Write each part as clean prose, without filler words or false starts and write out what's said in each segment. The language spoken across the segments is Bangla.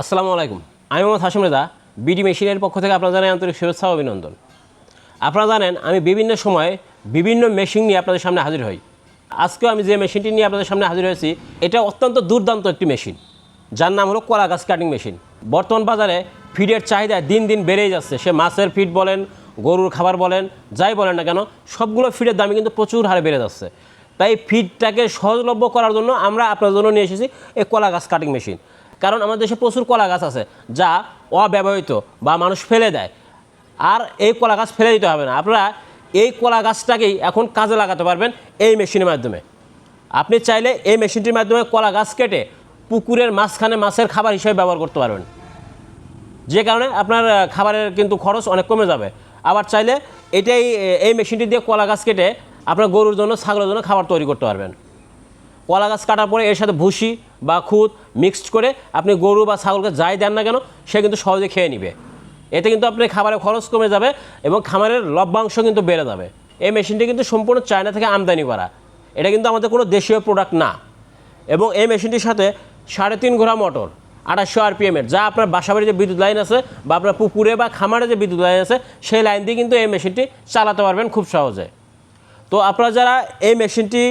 আসসালামু আলাইকুম। আমি মোহাম্মদ হাশিম রেজা, বিডি মেশিনের পক্ষ থেকে আপনারা জানাই আন্তরিক শুভেচ্ছা ও অভিনন্দন। আপনারা জানেন আমি বিভিন্ন সময়ে বিভিন্ন মেশিন নিয়ে আপনাদের সামনে হাজির হই। আজকেও আমি যে মেশিনটি নিয়ে আপনাদের সামনে হাজির হয়েছি, এটা অত্যন্ত দুর্দান্ত একটি মেশিন, যার নাম হলো কলা গাছ কাটিং মেশিন। বর্তমান বাজারে ফিডের চাহিদা দিন দিন বেড়েই যাচ্ছে। সে মাছের ফিড বলেন, গরুর খাবার বলেন, যাই বলেন না কেন, সবগুলো ফিডের দামই কিন্তু প্রচুর হারে বেড়ে যাচ্ছে। তাই ফিডটাকে সহজলভ্য করার জন্য আমরা আপনার জন্য নিয়ে এসেছি এই কলা গাছ কাটিং মেশিন। কারণ আমাদের দেশে প্রচুর কলা গাছ আছে যা অব্যবহৃত বা মানুষ ফেলে দেয়। আর এই কলা গাছ ফেলে দিতে হবে না, আপনারা এই কলা গাছটাকেই এখন কাজে লাগাতে পারবেন এই মেশিনের মাধ্যমে। আপনি চাইলে এই মেশিনটির মাধ্যমে কলা গাছ কেটে পুকুরের মাঝখানে মাছের খাবার হিসেবে ব্যবহার করতে পারবেন, যে কারণে আপনার খাবারের কিন্তু খরচ অনেক কমে যাবে। আবার চাইলে এই মেশিনটি দিয়ে কলা গাছ কেটে আপনার গরুর জন্য, ছাগলের জন্য খাবার তৈরি করতে পারবেন। কলা গাছ কাটার পরে এর সাথে ভুসি বা খুদ মিক্সড করে আপনি গরু বা ছাগলকে যাই দেন না কেন, সে কিন্তু সহজে খেয়ে নেবে। এতে কিন্তু আপনার খাবারের খরচ কমে যাবে এবং খামারের লভ্যাংশ কিন্তু বেড়ে যাবে। এই মেশিনটি কিন্তু সম্পূর্ণ চায়না থেকে আমদানি করা, এটা কিন্তু আমাদের কোনো দেশীয় প্রোডাক্ট না। এবং এই মেশিনটির সাথে 3.5 ঘোড়া মোটর 2800 RPM-এর, যা আপনার বাসাবাড়ির যে বিদ্যুৎ লাইন আছে বা আপনার পুকুরে বা খামারে যে বিদ্যুৎ লাইন আছে, সেই লাইন দিয়ে কিন্তু এই মেশিনটি চালাতে পারবেন খুব সহজে। তো আপনারা যারা এই মেশিনটি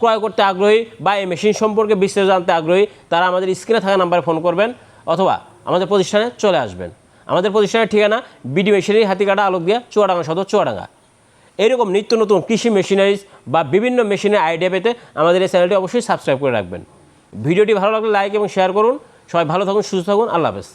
ক্রয় করতে আগ্রহী বা এই মেশিন সম্পর্কে বিস্তারিত জানতে আগ্রহী, তারা আমাদের স্ক্রিনে থাকা নাম্বারে ফোন করবেন অথবা আমাদের প্রতিষ্ঠানে চলে আসবেন। আমাদের প্রতিষ্ঠানের ঠিকানা বিডি মেশিনারি, হাতিকাটা, আলোকদিয়া, চুয়াডাঙ্গা সদর, চুয়াডাঙ্গা। এইরকম নিত্য নতুন কৃষি মেশিনারিজ বা বিভিন্ন মেশিনের আইডিয়া পেতে আমাদের এই চ্যানেলটি অবশ্যই সাবস্ক্রাইব করে রাখবেন। ভিডিওটি ভালো লাগলে লাইক এবং শেয়ার করুন। সবাই ভালো থাকুন, সুস্থ থাকুন। আল্লাহ হাফেজ।